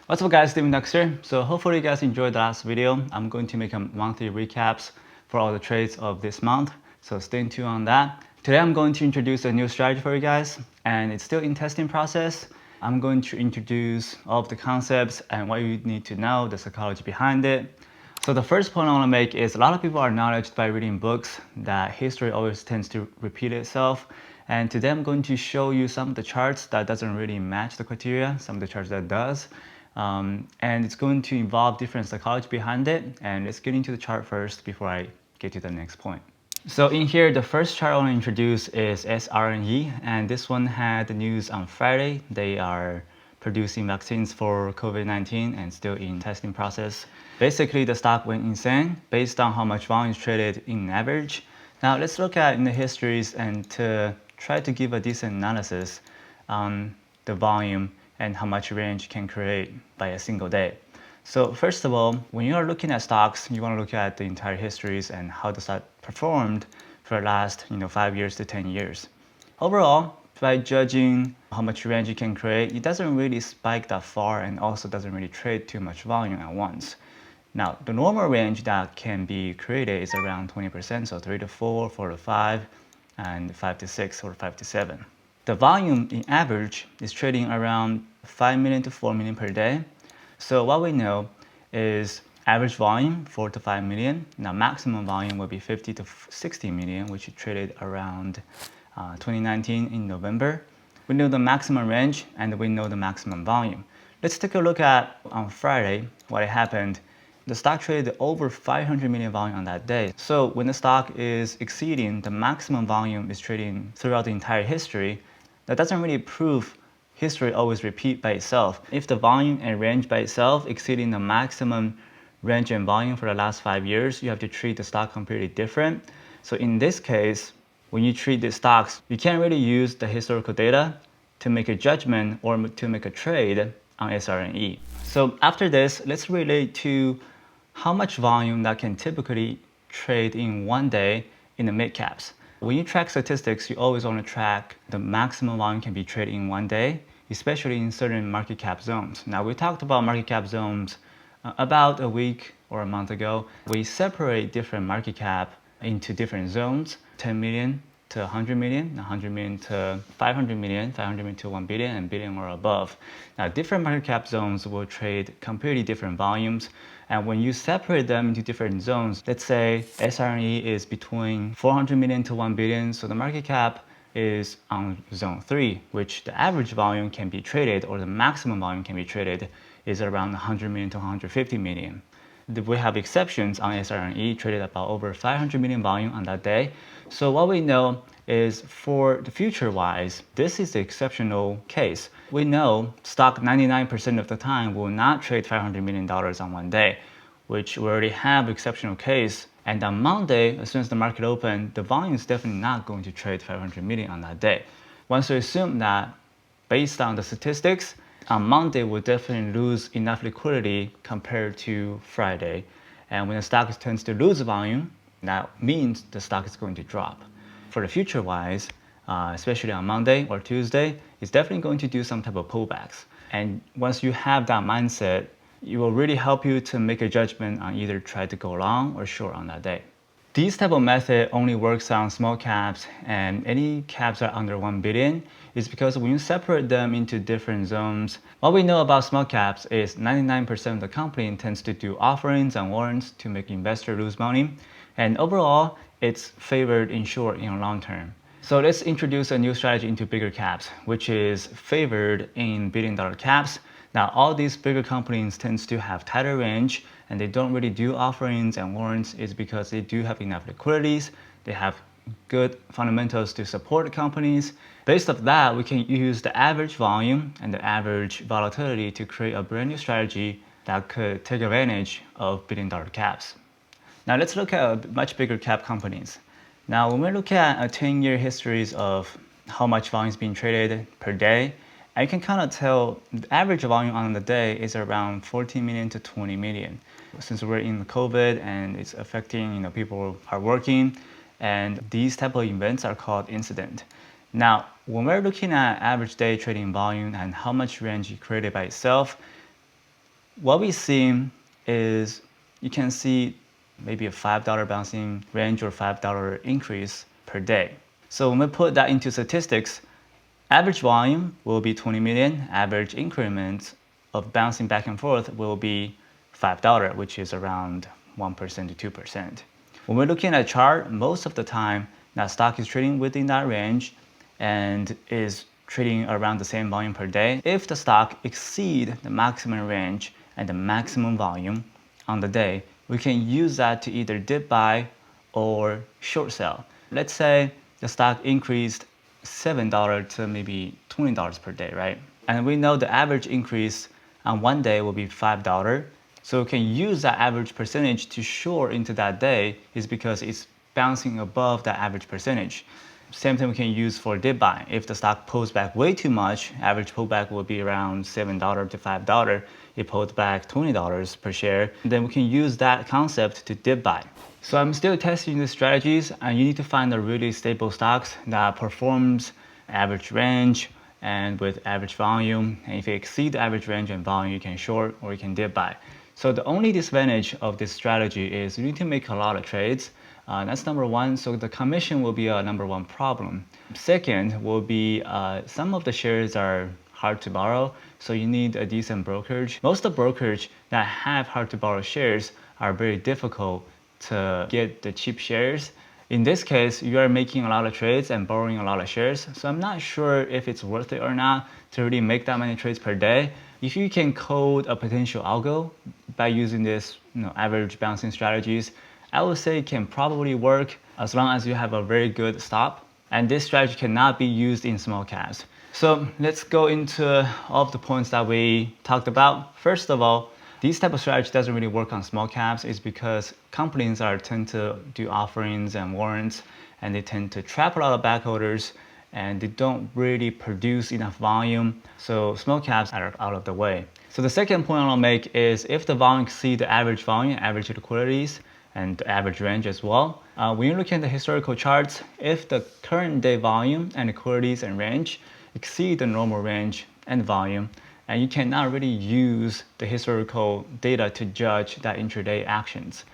What's up guys, Steven Dux here. So hopefully you guys enjoyed the last video. I'm going to make a monthly recaps for all the trades of this month. So stay tuned on that. Today I'm going to introduce a new strategy for you guys, and it's still in testing process. I'm going to introduce all of the concepts and what you need to know, the psychology behind it. So the first point I want to make is a lot of people are knowledgeable by reading books that history always tends to repeat itself. And today I'm going to show you some of the charts that doesn't really match the criteria, some of the charts that does. And it's going to involve different psychology behind it. And let's get into the chart first before I get to the next point. So in here, the first chart I want to introduce is SRNE, and this one had the news on Friday. They are producing vaccines for COVID-19 and still in testing process. Basically, the stock went insane based on how much volume is traded in average. Now let's look at in the histories and to try to give a decent analysis on the volume and how much range you can create by a single day. So first of all, when you are looking at stocks, you want to look at the entire histories and how the stock performed for the last 5 years to 10 years. Overall, by judging how much range you can create, it doesn't really spike that far and also doesn't really trade too much volume at once. Now, the normal range that can be created is around 20%, so 3 to 4, 4 to 5, and 5 to 6 or 5 to 7. The volume in average is trading around 5 million to 4 million per day. So what we know is average volume 4 to 5 million. Now maximum volume will be 50 to 60 million, which traded around 2019 in November. We know the maximum range and we know the maximum volume. Let's take a look at on Friday what happened. The stock traded over 500 million volume on that day. So when the stock is exceeding the maximum volume is trading throughout the entire history, that doesn't really prove history always repeat by itself. If the volume and range by itself exceeding the maximum range and volume for the last 5 years, you have to treat the stock completely different. So in this case, when you treat the stocks, you can't really use the historical data to make a judgment or to make a trade on SRNE. So after this, let's relate to how much volume that can typically trade in one day in the mid caps. When you track statistics, you always want to track the maximum volume can be traded in one day, especially in certain market cap zones. Now, we talked about market cap zones about a week or a month ago. We separate different market cap into different zones, 10 million to 100 million, 100 million to 500 million, 500 million to 1 billion, and billion or above. Now, different market cap zones will trade completely different volumes. And when you separate them into different zones, let's say SRNE is between 400 million to 1 billion. So the market cap is on zone 3, which the average volume can be traded or the maximum volume can be traded is around 100 million to 150 million. We have exceptions on SRNE, traded about over 500 million volume on that day. So what we know is for the future wise, this is the exceptional case. We know stock 99% of the time will not trade $500 million on one day, which we already have exceptional case. And on Monday, as soon as the market opened, the volume is definitely not going to trade 500 million on that day. Once we assume that based on the statistics, on Monday we'll definitely lose enough liquidity compared to Friday. And when the stock tends to lose volume, that means the stock is going to drop. For the future wise, especially on Monday or Tuesday, it's definitely going to do some type of pullbacks. And once you have that mindset, it will really help you to make a judgment on either try to go long or short on that day. These type of method only works on small caps, and any caps are under 1 billion is because when you separate them into different zones, what we know about small caps is 99% of the company intends to do offerings and warrants to make investors lose money. And overall, it's favored in short in long term. So let's introduce a new strategy into bigger caps, which is favored in billion-dollar caps. Now, all these bigger companies tends to have tighter range and they don't really do offerings and warrants is because they do have enough liquidities. They have good fundamentals to support the companies. Based off that, we can use the average volume and the average volatility to create a brand new strategy that could take advantage of billion-dollar caps. Now let's look at much bigger cap companies. Now when we look at a 10-year histories of how much volume is being traded per day, and you can kind of tell the average volume on the day is around 14 million to 20 million. Since we're in COVID and it's affecting, people are working, and these type of events are called incident. Now, when we're looking at average day trading volume and how much range it created by itself, what we see is you can see maybe a $5 bouncing range or $5 increase per day. So when we put that into statistics, average volume will be 20 million, average increment of bouncing back and forth will be $5, which is around 1% to 2%. When we're looking at a chart, most of the time that stock is trading within that range and is trading around the same volume per day. If the stock exceeds the maximum range and the maximum volume on the day, we can use that to either dip buy or short sell. Let's say the stock increased $7 to maybe $20 per day, right? And we know the average increase on one day will be $5. So we can use that average percentage to short into that day is because it's bouncing above that average percentage. Same thing we can use for dip buy. If the stock pulls back way too much, average pullback will be around $7 to $5. It pulled back $20 per share. Then we can use that concept to dip buy. So I'm still testing the strategies, and you need to find the really stable stocks that performs average range and with average volume. And if it exceeds the average range and volume, you can short or you can dip buy. So the only disadvantage of this strategy is you need to make a lot of trades. That's number one. So the commission will be a number one problem. Second will be some of the shares are hard to borrow, so you need a decent brokerage. Most of the brokerage that have hard to borrow shares are very difficult to get the cheap shares. In this case, you are making a lot of trades and borrowing a lot of shares. So I'm not sure if it's worth it or not to really make that many trades per day. If you can code a potential algo by using this average bouncing strategies, I would say it can probably work as long as you have a very good stop. And this strategy cannot be used in small caps. So let's go into all of the points that we talked about. First of all, this type of strategy doesn't really work on small caps is because companies tend to do offerings and warrants, and they tend to trap a lot of backholders, and they don't really produce enough volume. So small caps are out of the way. So the second point I want to make is if the volume exceeds the average volume, average liquidities, and the average range as well. When you look at the historical charts, if the current day volume and liquidities and range exceed the normal range and volume, and you cannot really use the historical data to judge that intraday actions.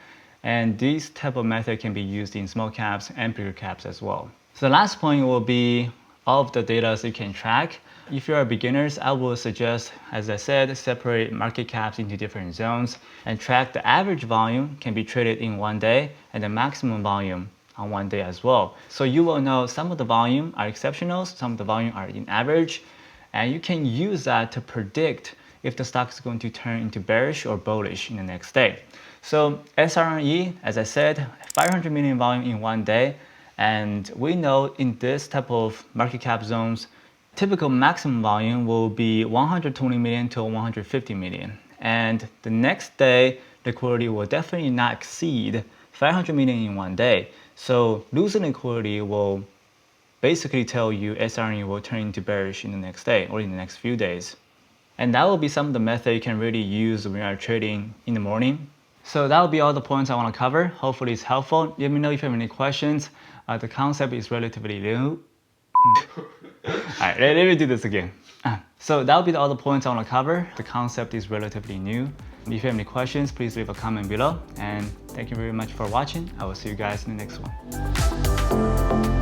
And this type of method can be used in small caps and bigger caps as well. So the last point will be all of the data you can track. If you are beginners, I will suggest, as I said, separate market caps into different zones and track the average volume can be traded in one day and the maximum volume on one day as well. So you will know some of the volume are exceptional, some of the volume are in average, and you can use that to predict if the stock is going to turn into bearish or bullish in the next day. So SRE, as I said, 500 million volume in one day. And we know in this type of market cap zones, typical maximum volume will be 120 million to 150 million. And the next day, liquidity will definitely not exceed 500 million in one day. So losing liquidity will basically tell you SRE will turn into bearish in the next day or in the next few days. And that will be some of the method you can really use when you are trading in the morning. So that will be all the points I want to cover. Hopefully it's helpful. Let me know if you have any questions. The concept is relatively new. Alright, let me do this again. So that will be all the points I want to cover. The concept is relatively new. If you have any questions, please leave a comment below. And thank you very much for watching. I will see you guys in the next one.